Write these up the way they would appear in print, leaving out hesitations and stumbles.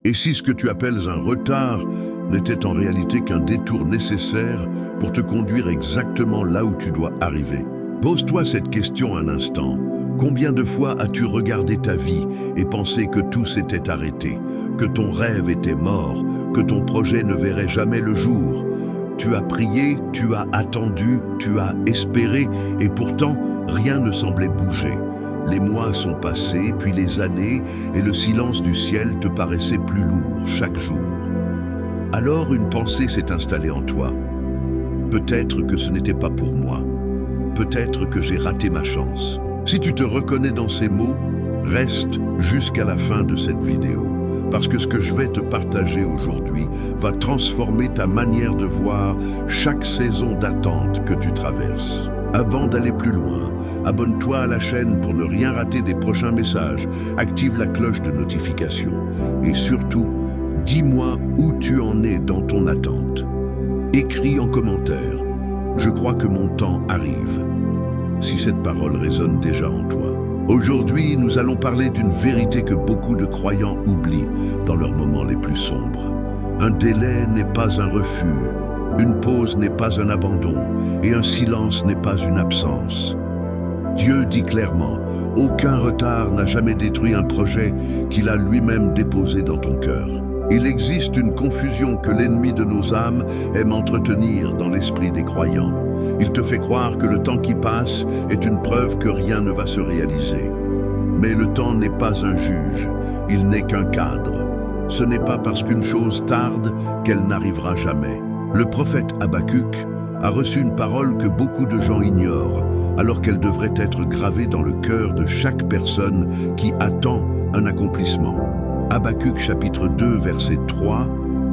Et si ce que tu appelles un retard n'était en réalité qu'un détour nécessaire pour te conduire exactement là où tu dois arriver? Pose-toi cette question un instant. Combien de fois as-tu regardé ta vie et pensé que tout s'était arrêté, que ton rêve était mort, que ton projet ne verrait jamais le jour? Tu as prié, tu as attendu, tu as espéré, et pourtant, rien ne semblait bouger. Les mois sont passés, puis les années, et le silence du ciel te paraissait plus lourd chaque jour. Alors une pensée s'est installée en toi. Peut-être que ce n'était pas pour moi. Peut-être que j'ai raté ma chance. Si tu te reconnais dans ces mots, reste jusqu'à la fin de cette vidéo, parce que ce que je vais te partager aujourd'hui va transformer ta manière de voir chaque saison d'attente que tu traverses. Avant d'aller plus loin, abonne-toi à la chaîne pour ne rien rater des prochains messages, active la cloche de notification et surtout, dis-moi où tu en es dans ton attente. Écris en commentaire, je crois que mon temps arrive, si cette parole résonne déjà en toi. Aujourd'hui, nous allons parler d'une vérité que beaucoup de croyants oublient dans leurs moments les plus sombres. Un délai n'est pas un refus. Une pause n'est pas un abandon et un silence n'est pas une absence. Dieu dit clairement, aucun retard n'a jamais détruit un projet qu'il a lui-même déposé dans ton cœur. Il existe une confusion que l'ennemi de nos âmes aime entretenir dans l'esprit des croyants. Il te fait croire que le temps qui passe est une preuve que rien ne va se réaliser. Mais le temps n'est pas un juge, il n'est qu'un cadre. Ce n'est pas parce qu'une chose tarde qu'elle n'arrivera jamais. Le prophète Habakkuk a reçu une parole que beaucoup de gens ignorent, alors qu'elle devrait être gravée dans le cœur de chaque personne qui attend un accomplissement. Habakkuk chapitre 2 verset 3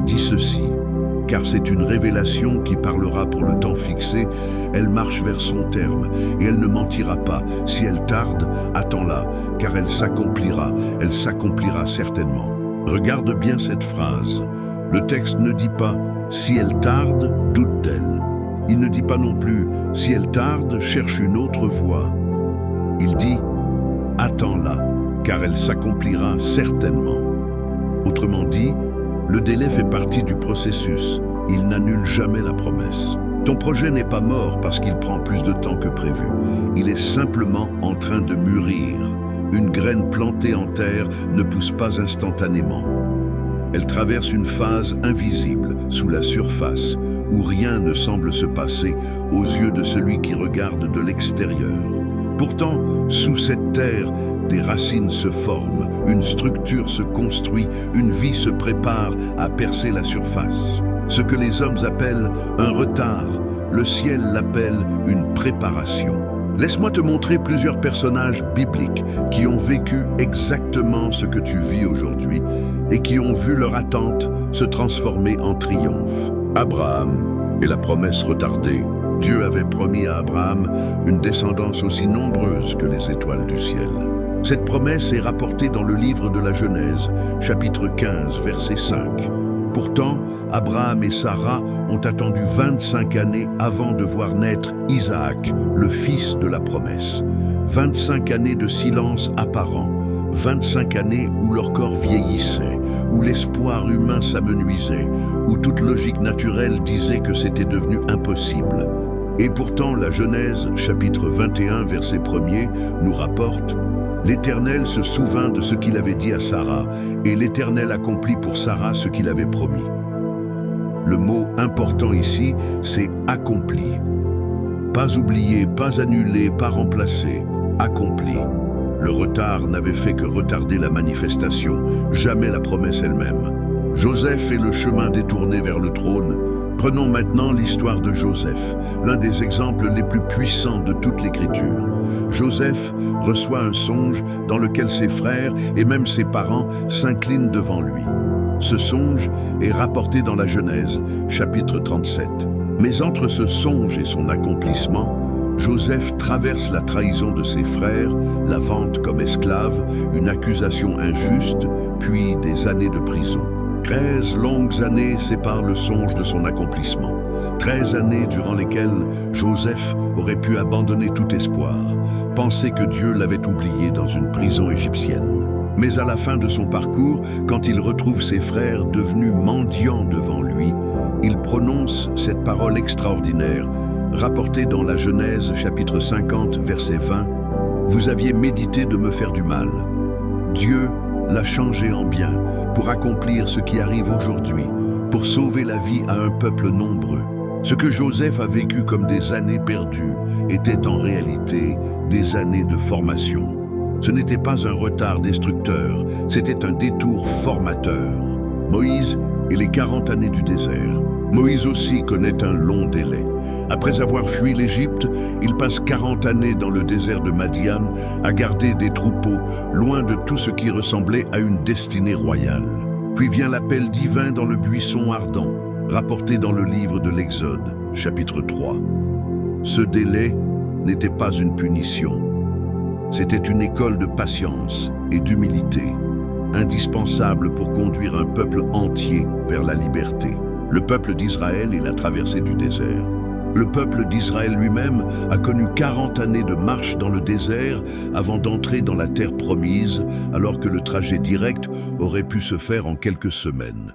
dit ceci: « Car c'est une révélation qui parlera pour le temps fixé, elle marche vers son terme, et elle ne mentira pas. Si elle tarde, attends-la, car elle s'accomplira certainement. » Regarde bien cette phrase. Le texte ne dit pas « si elle tarde, doute d'elle ». Il ne dit pas non plus « si elle tarde, cherche une autre voie ». Il dit « attends-la, car elle s'accomplira certainement ». Autrement dit, le délai fait partie du processus. Il n'annule jamais la promesse. Ton projet n'est pas mort parce qu'il prend plus de temps que prévu. Il est simplement en train de mûrir. Une graine plantée en terre ne pousse pas instantanément. Elle traverse une phase invisible, sous la surface, où rien ne semble se passer aux yeux de celui qui regarde de l'extérieur. Pourtant, sous cette terre, des racines se forment, une structure se construit, une vie se prépare à percer la surface. Ce que les hommes appellent un retard, le ciel l'appelle une préparation. Laisse-moi te montrer plusieurs personnages bibliques qui ont vécu exactement ce que tu vis aujourd'hui et qui ont vu leur attente se transformer en triomphe. Abraham et la promesse retardée. Dieu avait promis à Abraham une descendance aussi nombreuse que les étoiles du ciel. Cette promesse est rapportée dans le livre de la Genèse, chapitre 15, verset 5. Pourtant, Abraham et Sarah ont attendu 25 années avant de voir naître Isaac, le fils de la promesse. 25 années de silence apparent, 25 années où leur corps vieillissait, où l'espoir humain s'amenuisait, où toute logique naturelle disait que c'était devenu impossible. Et pourtant, la Genèse, chapitre 21, verset 1er, nous rapporte « L'Éternel se souvint de ce qu'il avait dit à Sarah, et l'Éternel accomplit pour Sarah ce qu'il avait promis. » Le mot important ici, c'est « accompli ». Pas oublié, pas annulé, pas remplacé, accompli. Le retard n'avait fait que retarder la manifestation, jamais la promesse elle-même. Joseph est le chemin détourné vers le trône. Prenons maintenant l'histoire de Joseph, l'un des exemples les plus puissants de toute l'Écriture. Joseph reçoit un songe dans lequel ses frères et même ses parents s'inclinent devant lui. Ce songe est rapporté dans la Genèse, chapitre 37. Mais entre ce songe et son accomplissement, Joseph traverse la trahison de ses frères, la vente comme esclave, une accusation injuste, puis des années de prison. 13 longues années séparent le songe de son accomplissement. 13 années durant lesquelles Joseph aurait pu abandonner tout espoir, penser que Dieu l'avait oublié dans une prison égyptienne. Mais à la fin de son parcours, quand il retrouve ses frères devenus mendiants devant lui, il prononce cette parole extraordinaire, rapportée dans la Genèse chapitre 50, verset 20. « Vous aviez médité de me faire du mal. Dieu l'a changé en bien pour accomplir ce qui arrive aujourd'hui, pour sauver la vie à un peuple nombreux. » Ce que Joseph a vécu comme des années perdues était en réalité des années de formation. Ce n'était pas un retard destructeur, c'était un détour formateur. Moïse et les 40 années du désert. Moïse aussi connaît un long délai. Après avoir fui l'Égypte, il passe 40 années dans le désert de Madian à garder des troupeaux, loin de tout ce qui ressemblait à une destinée royale. Puis vient l'appel divin dans le buisson ardent, rapporté dans le livre de l'Exode, chapitre 3. Ce délai n'était pas une punition. C'était une école de patience et d'humilité, indispensable pour conduire un peuple entier vers la liberté. Le peuple d'Israël et la traversée du désert. Le peuple d'Israël lui-même a connu 40 années de marche dans le désert avant d'entrer dans la terre promise, alors que le trajet direct aurait pu se faire en quelques semaines.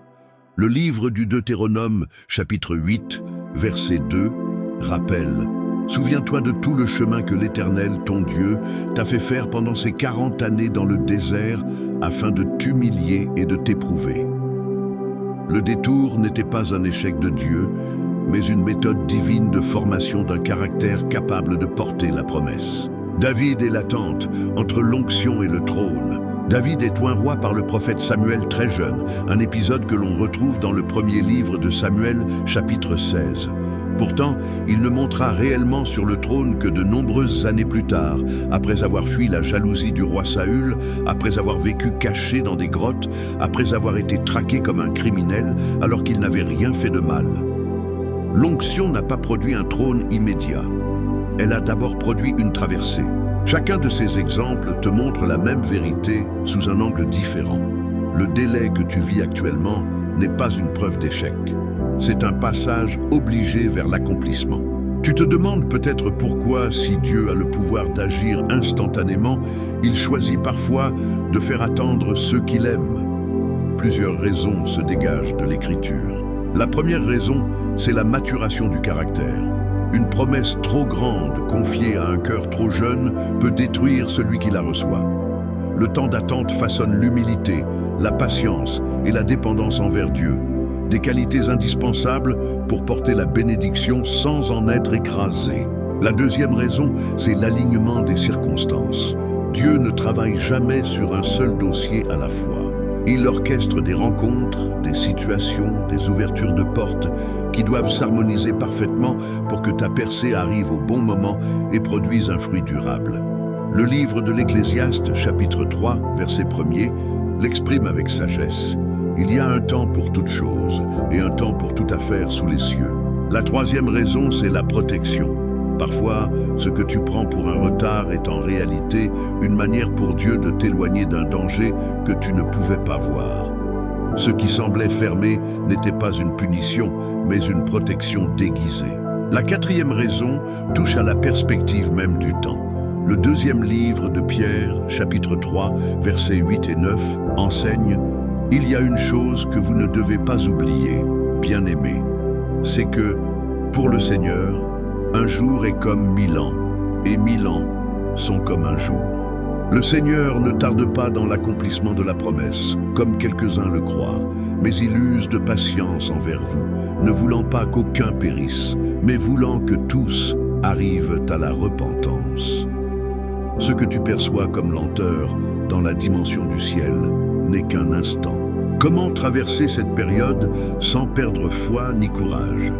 Le livre du Deutéronome, chapitre 8, verset 2, rappelle « Souviens-toi de tout le chemin que l'Éternel, ton Dieu, t'a fait faire pendant ces 40 années dans le désert afin de t'humilier et de t'éprouver. » Le détour n'était pas un échec de Dieu, mais une méthode divine de formation d'un caractère capable de porter la promesse. David est l'attente entre l'onction et le trône. David est oint roi par le prophète Samuel très jeune, un épisode que l'on retrouve dans le premier livre de Samuel, chapitre 16. Pourtant, il ne montera réellement sur le trône que de nombreuses années plus tard, après avoir fui la jalousie du roi Saül, après avoir vécu caché dans des grottes, après avoir été traqué comme un criminel alors qu'il n'avait rien fait de mal. L'onction n'a pas produit un trône immédiat. Elle a d'abord produit une traversée. Chacun de ces exemples te montre la même vérité sous un angle différent. Le délai que tu vis actuellement n'est pas une preuve d'échec. C'est un passage obligé vers l'accomplissement. Tu te demandes peut-être pourquoi, si Dieu a le pouvoir d'agir instantanément, il choisit parfois de faire attendre ceux qu'il aime. Plusieurs raisons se dégagent de l'Écriture. La première raison, c'est la maturation du caractère. Une promesse trop grande confiée à un cœur trop jeune peut détruire celui qui la reçoit. Le temps d'attente façonne l'humilité, la patience et la dépendance envers Dieu. Des qualités indispensables pour porter la bénédiction sans en être écrasé. La deuxième raison, c'est l'alignement des circonstances. Dieu ne travaille jamais sur un seul dossier à la fois. Il orchestre des rencontres, des situations, des ouvertures de portes qui doivent s'harmoniser parfaitement pour que ta percée arrive au bon moment et produise un fruit durable. Le livre de l'Ecclésiaste, chapitre 3, verset 1er, l'exprime avec sagesse. Il y a un temps pour toute chose et un temps pour toute affaire sous les cieux. La troisième raison, c'est la protection. Parfois, ce que tu prends pour un retard est en réalité une manière pour Dieu de t'éloigner d'un danger que tu ne pouvais pas voir. Ce qui semblait fermé n'était pas une punition, mais une protection déguisée. La quatrième raison touche à la perspective même du temps. Le deuxième livre de Pierre, chapitre 3, versets 8 et 9, enseigne « Il y a une chose que vous ne devez pas oublier, bien-aimés, c'est que, pour le Seigneur, un jour est comme 1000 ans, et 1000 ans sont comme un jour. » Le Seigneur ne tarde pas dans l'accomplissement de la promesse, comme quelques-uns le croient, mais il use de patience envers vous, ne voulant pas qu'aucun périsse, mais voulant que tous arrivent à la repentance. Ce que tu perçois comme lenteur dans la dimension du ciel n'est qu'un instant. Comment traverser cette période sans perdre foi ni courage?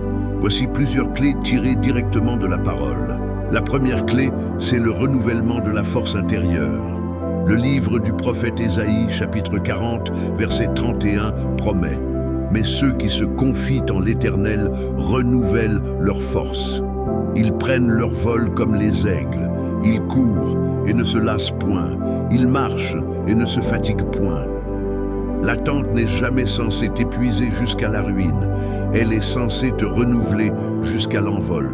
Voici plusieurs clés tirées directement de la parole. La première clé, c'est le renouvellement de la force intérieure. Le livre du prophète Ésaïe, chapitre 40, verset 31, promet « Mais ceux qui se confient en l'Éternel renouvellent leur force. Ils prennent leur vol comme les aigles. Ils courent et ne se lassent point. Ils marchent et ne se fatiguent point. » L'attente n'est jamais censée t'épuiser jusqu'à la ruine. Elle est censée te renouveler jusqu'à l'envol.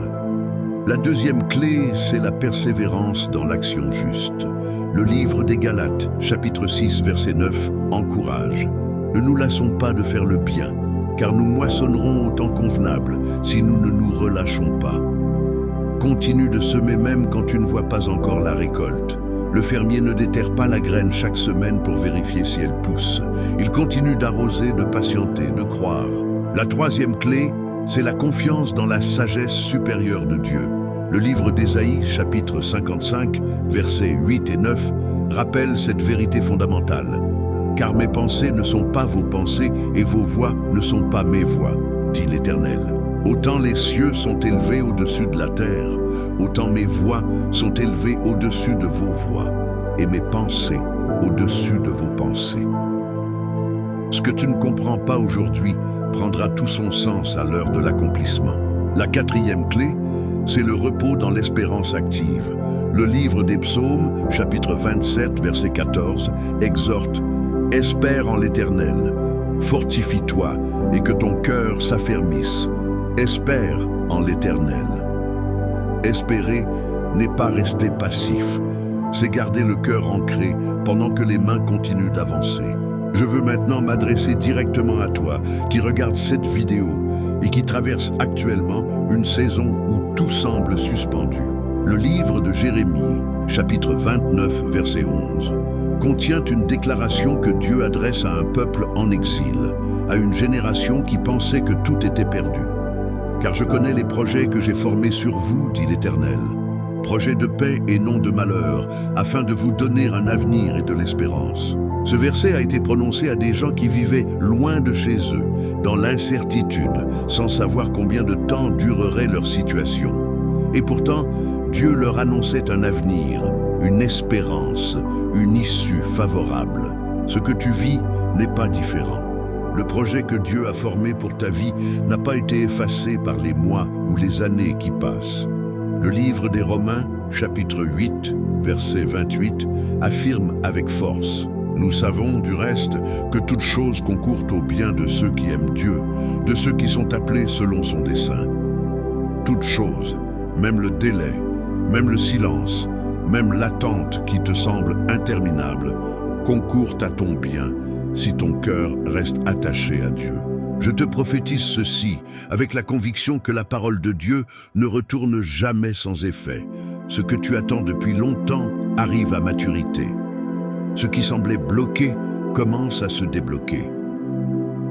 La deuxième clé, c'est la persévérance dans l'action juste. Le livre des Galates, chapitre 6, verset 9, encourage. Ne nous lassons pas de faire le bien, car nous moissonnerons au temps convenable si nous ne nous relâchons pas. Continue de semer même quand tu ne vois pas encore la récolte. Le fermier ne déterre pas la graine chaque semaine pour vérifier si elle pousse. Il continue d'arroser, de patienter, de croire. La troisième clé, c'est la confiance dans la sagesse supérieure de Dieu. Le livre d'Ésaïe, chapitre 55, versets 8 et 9, rappelle cette vérité fondamentale. « Car mes pensées ne sont pas vos pensées et vos voix ne sont pas mes voix, dit l'Éternel. Autant les cieux sont élevés au-dessus de la terre, autant mes voix sont élevées au-dessus de vos voix et mes pensées au-dessus de vos pensées. » Ce que tu ne comprends pas aujourd'hui prendra tout son sens à l'heure de l'accomplissement. La quatrième clé, c'est le repos dans l'espérance active. Le livre des Psaumes, chapitre 27, verset 14, exhorte « Espère en l'Éternel, fortifie-toi et que ton cœur s'affermisse. Espère en l'Éternel. » Espérer n'est pas rester passif, c'est garder le cœur ancré pendant que les mains continuent d'avancer. Je veux maintenant m'adresser directement à toi qui regarde cette vidéo et qui traverse actuellement une saison où tout semble suspendu. Le livre de Jérémie, chapitre 29, verset 11, contient une déclaration que Dieu adresse à un peuple en exil, à une génération qui pensait que tout était perdu. « Car je connais les projets que j'ai formés sur vous, dit l'Éternel, projets de paix et non de malheur, afin de vous donner un avenir et de l'espérance. » Ce verset a été prononcé à des gens qui vivaient loin de chez eux, dans l'incertitude, sans savoir combien de temps durerait leur situation. Et pourtant, Dieu leur annonçait un avenir, une espérance, une issue favorable. Ce que tu vis n'est pas différent. Le projet que Dieu a formé pour ta vie n'a pas été effacé par les mois ou les années qui passent. Le livre des Romains, chapitre 8, verset 28, affirme avec force: nous savons, du reste, que toute chose concourt au bien de ceux qui aiment Dieu, de ceux qui sont appelés selon son dessein. Toute chose, même le délai, même le silence, même l'attente qui te semble interminable, concourt à ton bien si ton cœur reste attaché à Dieu. Je te prophétise ceci avec la conviction que la parole de Dieu ne retourne jamais sans effet. Ce que tu attends depuis longtemps arrive à maturité. Ce qui semblait bloqué commence à se débloquer.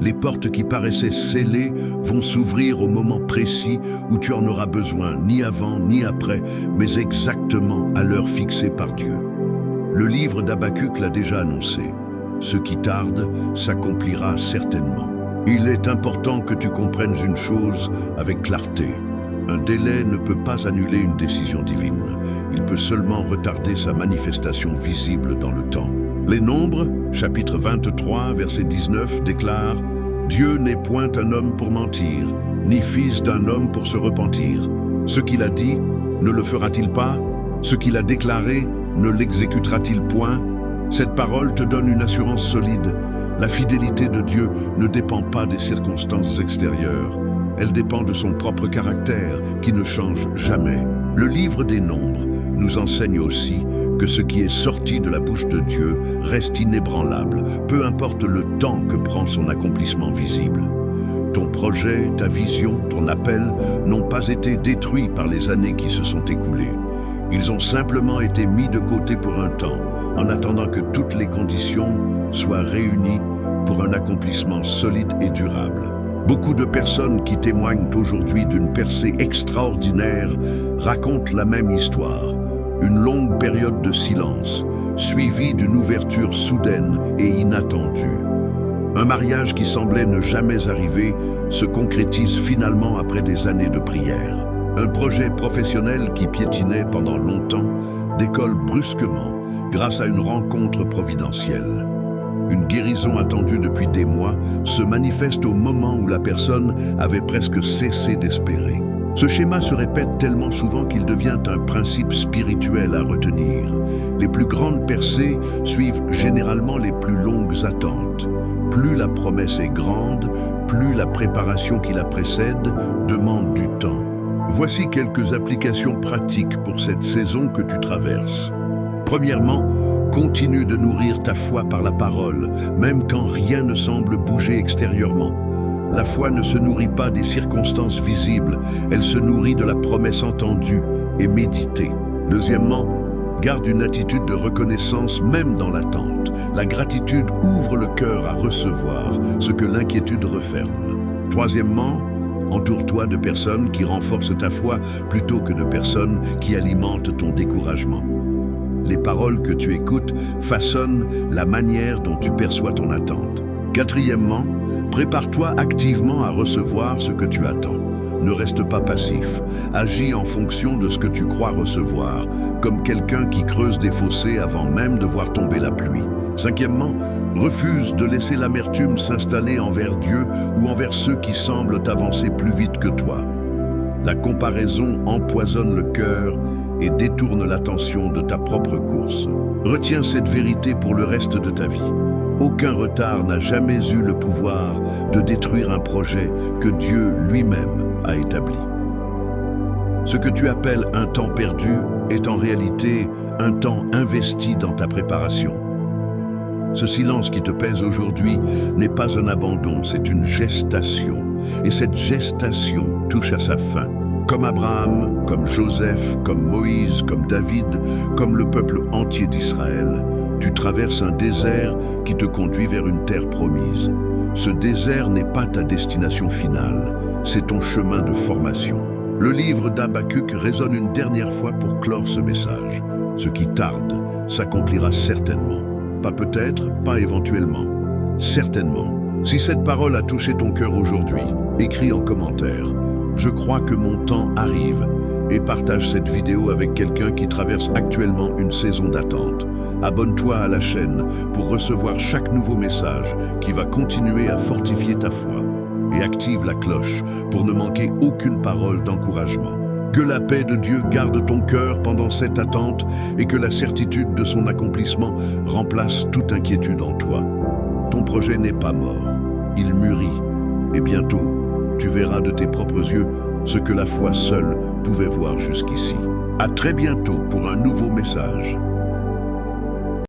Les portes qui paraissaient scellées vont s'ouvrir au moment précis où tu en auras besoin, ni avant ni après, mais exactement à l'heure fixée par Dieu. Le livre d'Habacuc l'a déjà annoncé. Ce qui tarde s'accomplira certainement. Il est important que tu comprennes une chose avec clarté. Un délai ne peut pas annuler une décision divine. Il peut seulement retarder sa manifestation visible dans le temps. Les Nombres, chapitre 23, verset 19, déclarent « Dieu n'est point un homme pour mentir, ni fils d'un homme pour se repentir. Ce qu'il a dit, ne le fera-t-il pas? Ce qu'il a déclaré, ne l'exécutera-t-il point ?» Cette parole te donne une assurance solide. La fidélité de Dieu ne dépend pas des circonstances extérieures. Elle dépend de son propre caractère, qui ne change jamais. Le livre des Nombres nous enseigne aussi que ce qui est sorti de la bouche de Dieu reste inébranlable, peu importe le temps que prend son accomplissement visible. Ton projet, ta vision, ton appel n'ont pas été détruits par les années qui se sont écoulées. Ils ont simplement été mis de côté pour un temps, en attendant que toutes les conditions soient réunies pour un accomplissement solide et durable. Beaucoup de personnes qui témoignent aujourd'hui d'une percée extraordinaire racontent la même histoire. Une longue période de silence, suivie d'une ouverture soudaine et inattendue. Un mariage qui semblait ne jamais arriver se concrétise finalement après des années de prière. Un projet professionnel qui piétinait pendant longtemps décolle brusquement grâce à une rencontre providentielle. Une guérison attendue depuis des mois se manifeste au moment où la personne avait presque cessé d'espérer. Ce schéma se répète tellement souvent qu'il devient un principe spirituel à retenir. Les plus grandes percées suivent généralement les plus longues attentes. Plus la promesse est grande, plus la préparation qui la précède demande du temps. Voici quelques applications pratiques pour cette saison que tu traverses. Premièrement, continue de nourrir ta foi par la parole, même quand rien ne semble bouger extérieurement. La foi ne se nourrit pas des circonstances visibles, elle se nourrit de la promesse entendue et méditée. Deuxièmement, garde une attitude de reconnaissance même dans l'attente. La gratitude ouvre le cœur à recevoir ce que l'inquiétude referme. Troisièmement, entoure-toi de personnes qui renforcent ta foi plutôt que de personnes qui alimentent ton découragement. Les paroles que tu écoutes façonnent la manière dont tu perçois ton attente. Quatrièmement, prépare-toi activement à recevoir ce que tu attends. Ne reste pas passif. Agis en fonction de ce que tu crois recevoir, comme quelqu'un qui creuse des fossés avant même de voir tomber la pluie. Cinquièmement, refuse de laisser l'amertume s'installer envers Dieu ou envers ceux qui semblent avancer plus vite que toi. La comparaison empoisonne le cœur et détourne l'attention de ta propre course. Retiens cette vérité pour le reste de ta vie. Aucun retard n'a jamais eu le pouvoir de détruire un projet que Dieu lui-même a établi. Ce que tu appelles un temps perdu est en réalité un temps investi dans ta préparation. Ce silence qui te pèse aujourd'hui n'est pas un abandon, c'est une gestation. Et cette gestation touche à sa fin. Comme Abraham, comme Joseph, comme Moïse, comme David, comme le peuple entier d'Israël, tu traverses un désert qui te conduit vers une terre promise. Ce désert n'est pas ta destination finale, c'est ton chemin de formation. Le livre d'Habacuc résonne une dernière fois pour clore ce message. Ce qui tarde s'accomplira certainement. Pas peut-être, pas éventuellement. Certainement. Si cette parole a touché ton cœur aujourd'hui, écris en commentaire. Je crois que mon temps arrive et partage cette vidéo avec quelqu'un qui traverse actuellement une saison d'attente. Abonne-toi à la chaîne pour recevoir chaque nouveau message qui va continuer à fortifier ta foi et active la cloche pour ne manquer aucune parole d'encouragement. Que la paix de Dieu garde ton cœur pendant cette attente et que la certitude de son accomplissement remplace toute inquiétude en toi. Ton projet n'est pas mort, il mûrit et bientôt, tu verras de tes propres yeux ce que la foi seule pouvait voir jusqu'ici. À très bientôt pour un nouveau message.